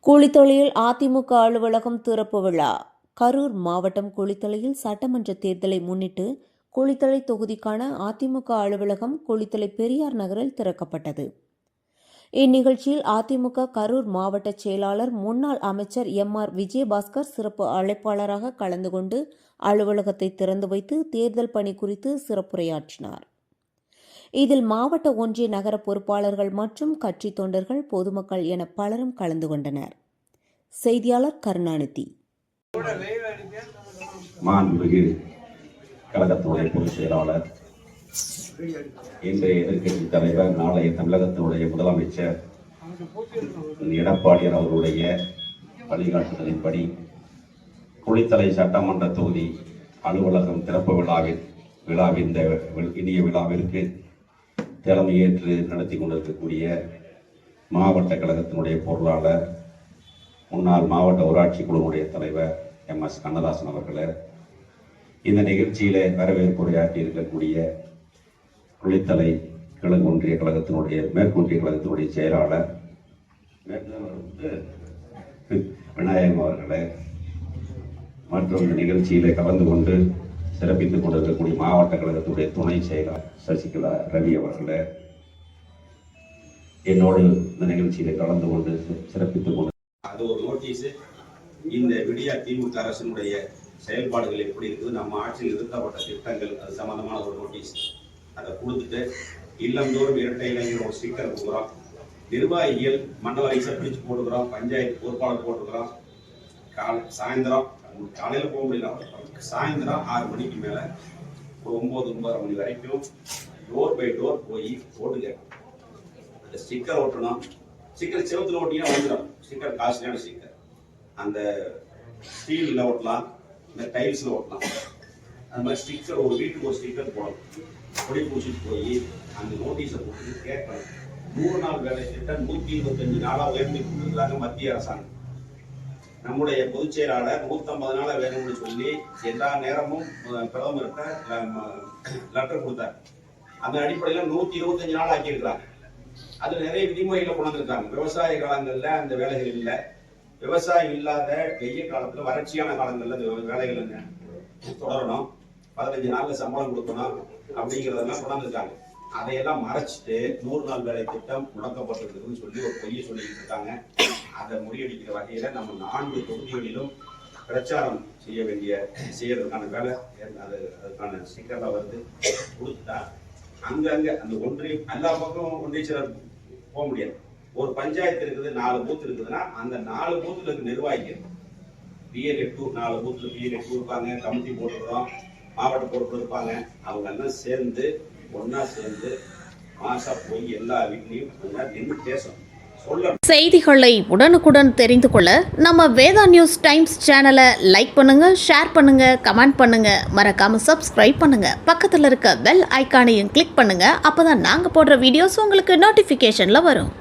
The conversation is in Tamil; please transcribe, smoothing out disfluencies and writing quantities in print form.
குளித்தலையில் அதிமுக அலுவலகம் திறப்பு விழா. கரூர் மாவட்டம் குளித்தலையில் சட்டமன்ற தேர்தலை முன்னிட்டு குளித்தலை தொகுதிக்கான அதிமுக அலுவலகம் குளித்தலை பெரியார் நகரில் திறக்கப்பட்டது. இந்நிகழ்ச்சியில் அதிமுக கரூர் மாவட்ட செயலாளர் முன்னாள் அமைச்சர் எம்.ஆர். விஜயபாஸ்கர் சிறப்பு அழைப்பாளராக கலந்து கொண்டு அலுவலகத்தை திறந்து வைத்து தேர்தல் பணி குறித்து சிறப்புரையாற்றினார். இதில் மாவட்ட ஒன்றிய நகர பொறுப்பாளர்கள் மற்றும் கட்சி தொண்டர்கள், பொதுமக்கள் என பலரும் கலந்து கொண்டனர். செய்தியாளர் கருணாநிதி. மாண்புமிகு கழகத்தினுடைய பொதுச் செயலாளர், இன்றைய எதிர்க்கட்சி தலைவர், நாளைய தமிழகத்தினுடைய முதலமைச்சர் எடப்பாடியார் அவர்களுடைய வழிகாட்டுதலின்படி குளித்தலை சட்டமன்ற தொகுதி அலுவலகம் திறப்பு விழாவின் இந்த இனிய விழாவிற்கு தலைமையேற்று நடத்தி கொண்டிருக்கக்கூடிய மாவட்ட கழகத்தினுடைய பொருளாளர், முன்னாள் மாவட்ட ஊராட்சி குழுவுடைய தலைவர் எம்.எஸ். கண்ணதாசன் அவர்களே, இந்த நிகழ்ச்சியில வரவேற்புரையாற்றி இருக்கக்கூடிய குளித்தலை கிழக்கு ஒன்றிய கழகத்தினுடைய மேற்கொன்றிய கழகத்தினுடைய செயலாளர் விநாயகம் அவர்களே, மற்றும் இந்த நிகழ்ச்சியில கலந்து கொண்டு சிறப்பித்துக் கொண்டிருக்கக்கூடிய மாவட்ட கழகத்துடைய துணை செயலாளர் சசிகலா ரவி அவர்களே, என்னோடு இந்த நிகழ்ச்சியில கலந்து கொண்டு சிறப்பித்துக் கொண்டு அது ஒரு நோட்டீஸ். இந்த விடியா திமுக அரசினுடைய செயல்பாடுகள் எப்படி இருக்குது, நம்ம ஆட்சியில் நிறுத்தப்பட்ட திட்டங்கள், அது சம்பந்தமான ஒரு நோட்டீஸ். அதை கொடுத்துட்டு இல்லந்தோறும் இரட்டை இளைஞர் ஒரு ஸ்டிக்கர் கொடுக்குறோம். நிர்வாகிகள் மண்டல வைஸாக பிரித்து போட்டுக்கிறோம். பஞ்சாயத்து பொறுப்பாளர் போட்டுக்கிறோம். சாயந்தரம் காலையில் போக முடியல, சாயந்தரம் 6 மணிக்கு மேலே ஒரு 9-9:30 மணி வரைக்கும் டோர் பை டோர் போய் ஓட்டு கேட்கணும். அந்த ஸ்டிக்கர் ஓட்டணும். ஸ்டிக்கர் செவத்தில் ஓட்டிங்கன்னா வந்துடும். ஸ்டிக்கர் காஸ்ட்லியான ஸ்டிக்கர். அந்த ஸ்டீலில் ஓட்டலாம், இந்த டைல்ஸில் ஓட்டலாம். அந்த மாதிரி ஸ்டிக்கர் ஒரு வீட்டுக்கு ஒரு ஸ்டிக்கர் போடணும். பொடி பூச்சிட்டு போய் அந்த நோட்டீஸை போட்டு கேட்கணும். 100 நாள் வேலை திட்டம் 125 நாளாக உயர்த்தி கொடுத்துருக்காங்க மத்திய அரசாங்கம். நம்முடைய பொதுச் செயலாளர் 150 நாள வேணும்னு சொல்லி எல்லா நேரமும் பிரதமர்கிட்ட லெட்டர் கொடுத்தார். அந்த அடிப்படையில் 125 நாள் ஆக்கியிருக்கிறாங்க. அது நிறைய விதிமுறைகளை கொண்டு வந்திருக்காங்க. விவசாய காலங்கள்ல அந்த வேலைகள் இல்லை, விவசாயம் இல்லாத வெய்ய காலத்துல வறட்சியான காலங்கள்ல அந்த வேலைகள் தொடரணும், 15 நாள்ல சம்பளம் கொடுக்கணும் அப்படிங்கிறதெல்லாம் கொண்டு வந்திருக்காங்க. அதையெல்லாம் மறைச்சிட்டு 100 நாள் வேலை திட்டம் முடக்கப்பட்டிருக்குன்னு சொல்லி ஒரு பொய்யை சொல்லிட்டு இருக்காங்க. அதை முறியடிக்கிற வகையில நம்ம 4 தொகுதிகளிலும் பிரச்சாரம் செய்யறதுக்கான வேலை, அதுக்கான ஸ்டிக்கர்லாம் வருது கொடுத்தா அங்கங்க அந்த ஒன்றியம் எல்லா பக்கம் ஒன்றிய செயலர் போக முடியாது. ஒரு பஞ்சாயத்து இருக்குது, 4 பூத் இருக்குதுன்னா அந்த 4 பூத்துல இருக்கு நிர்வாகிகள். பிஎல்ஏ 4 பூத்துல பிஎல்ஏ இருப்பாங்க, கமிட்டி போட்டுக்கிறோம், மாவட்ட பொறுப்பு இருப்பாங்க. அவங்க எல்லாம் சேர்ந்து ஒன்னா சேர்ந்து மாசா போய் எல்லா வீட்லையும் நின்று பேசணும். செய்திகளை உடனுக்குடன் தெரிந்து கொள்ள நம்ம வேதா நியூஸ் டைம்ஸ் சேனலை லைக் பண்ணுங்க, ஷேர் பண்ணுங்க, கமெண்ட் பண்ணுங்க, மறக்காம சப்ஸ்கிரைப் பண்ணுங்க. பக்கத்தில் இருக்க பெல் ஐகானையும் கிளிக் பண்ணுங்க. அப்பதான் நாங்க போடுற வீடியோஸ் உங்களுக்கு நோட்டிபிகேஷன்ல வரும்.